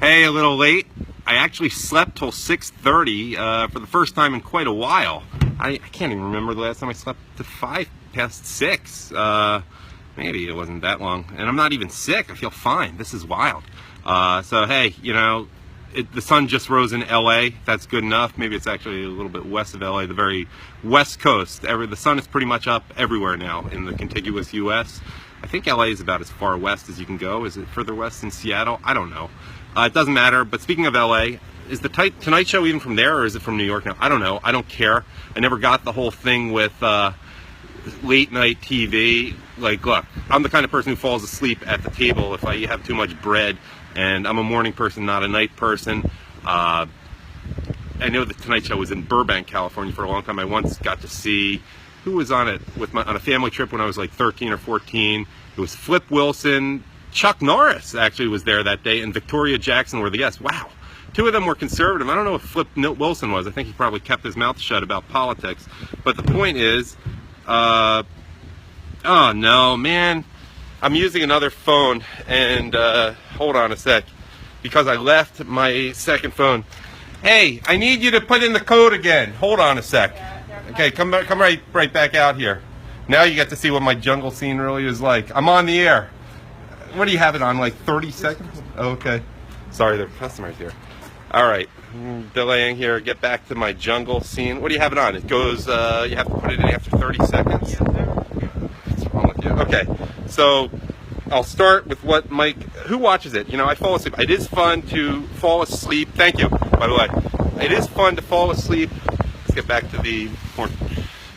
Hey, a little late. I actually slept till 6:30 for the first time in quite a while. I can't even remember the last time I slept to 6:05. Maybe it wasn't that long. And I'm not even sick. I feel fine. This is wild. So hey, you know, the sun just rose in LA. That's good enough. Maybe it's actually a little bit west of LA, the very west coast. The sun is pretty much up everywhere now in the contiguous US. I think LA is about as far west as you can go. Is it further west than Seattle? I don't know. It doesn't matter. But speaking of LA, is the Tonight Show even from there, or is it from New York now? I don't know. I don't care. I never got the whole thing with late night TV. Like, look, I'm the kind of person who falls asleep at the table if I have too much bread, and I'm a morning person, not a night person. I know the Tonight Show was in Burbank, California for a long time. I once got to see who was on it on a family trip when I was like 13 or 14. It was Flip Wilson. Chuck Norris actually was there that day, and Victoria Jackson were the guests. Wow. Two of them were conservative. I don't know if Flip Wilson was. I think he probably kept his mouth shut about politics. But the point is, oh no, man. I'm using another phone, and hold on a sec, because I left my second phone. Hey, I need you to put in the code again. Hold on a sec. Okay, come right back out here. Now you get to see what my jungle scene really is like. I'm on the air. What do you have it on, like 30 seconds? Oh, okay. Sorry, there are customers here. All right, delaying here. Get back to my jungle scene. What do you have it on? It goes, you have to put it in after 30 seconds? What's wrong with you? Okay, so I'll start with what Mike, who watches it? You know, I fall asleep. It is fun to fall asleep. Thank you, by the way. It is fun to fall asleep. Let's get back to the more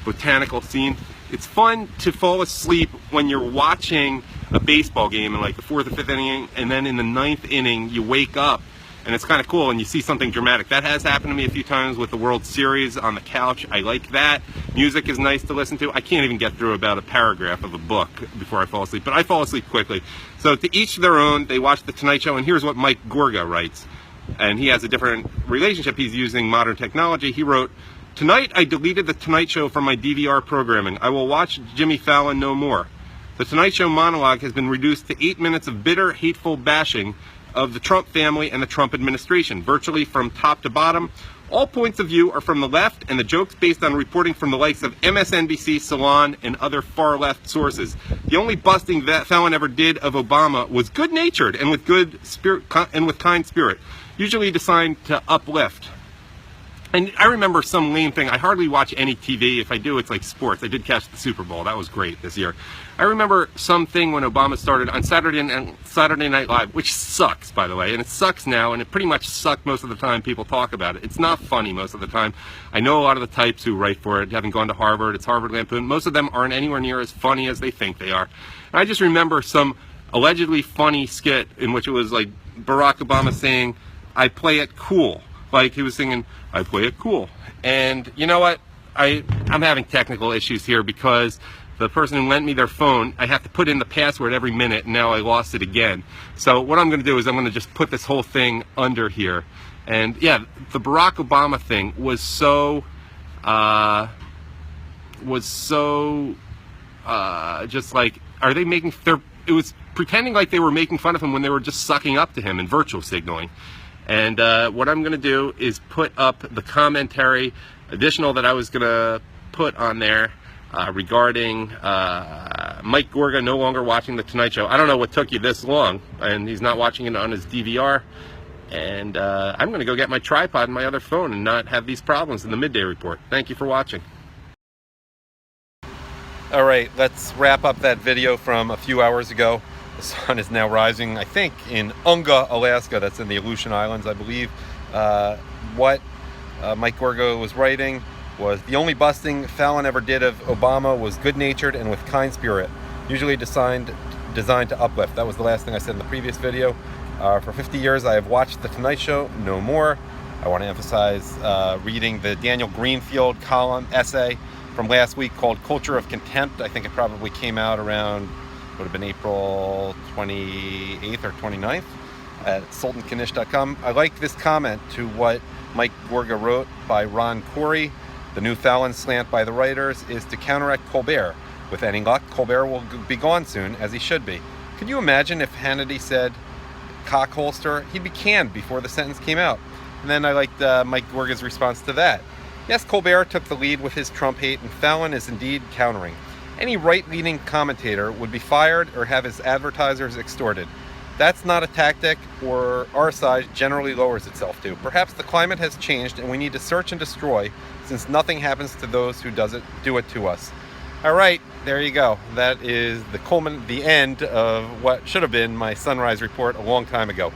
botanical scene. It's fun to fall asleep when you're watching a baseball game in like the 4th or 5th inning, and then in the 9th inning you wake up and it's kind of cool and you see something dramatic. That has happened to me a few times with the World Series on the couch. I like that. Music is nice to listen to. I can't even get through about a paragraph of a book before I fall asleep, but I fall asleep quickly. So to each their own. They watch the Tonight Show, and here's what Mike Gorga writes, and he has a different relationship. He's using modern technology. He wrote, "Tonight I deleted the Tonight Show from my DVR programming. I will watch Jimmy Fallon no more. The Tonight Show monologue has been reduced to 8 minutes of bitter, hateful bashing of the Trump family and the Trump administration, virtually from top to bottom. All points of view are from the left, and the jokes based on reporting from the likes of MSNBC, Salon, and other far-left sources. The only busting that Fallon ever did of Obama was good-natured and with good spirit and with kind spirit, usually designed to uplift." And I remember some lame thing. I hardly watch any TV. If I do, it's like sports. I did catch the Super Bowl. That was great this year. I remember something when Obama started on Saturday Night Live, which sucks, by the way. And it sucks now, and it pretty much sucked most of the time people talk about it. It's not funny most of the time. I know a lot of the types who write for it, having gone to Harvard. It's Harvard Lampoon. Most of them aren't anywhere near as funny as they think they are. And I just remember some allegedly funny skit in which it was like Barack Obama saying, "I play it cool." Like he was singing, "I play it cool." And you know what? I'm having technical issues here because the person who lent me their phone, I have to put in the password every minute, and now I lost it again. So what I'm going to do is I'm going to just put this whole thing under here. And yeah, the Barack Obama thing was so just like, are they making, it was pretending like they were making fun of him when they were just sucking up to him and virtual signaling. And what I'm going to do is put up the commentary additional that I was going to put on there regarding Mike Gorga no longer watching the Tonight Show. I don't know what took you this long, and he's not watching it on his DVR. And I'm going to go get my tripod and my other phone and not have these problems in the midday report. Thank you for watching. All right, let's wrap up that video from a few hours ago. The sun is now rising, I think, in Unga, Alaska. That's in the Aleutian Islands, I believe. What Mike Gorga was writing was, "The only busting Fallon ever did of Obama was good-natured and with kind spirit, usually designed to uplift." That was the last thing I said in the previous video. For 50 years, I have watched The Tonight Show, no more. I want to emphasize reading the Daniel Greenfield column essay from last week called Culture of Contempt. I think it probably came out around, would have been April 28th or 29th at sultankanish.com. I like this comment to what Mike Gorga wrote by Ron Corey. "The new Fallon slant by the writers is to counteract Colbert. With any luck, Colbert will be gone soon, as he should be. Could you imagine if Hannity said, cock holster, he'd be canned before the sentence came out. And then I liked Mike Gorga's response to that. Yes, Colbert took the lead with his Trump hate, and Fallon is indeed countering. Any right-leaning commentator would be fired or have his advertisers extorted. That's not a tactic or our side generally lowers itself to. Perhaps the climate has changed and we need to search and destroy, since nothing happens to those who do it to us. All right, there you go. That is the end of what should have been my sunrise report a long time ago.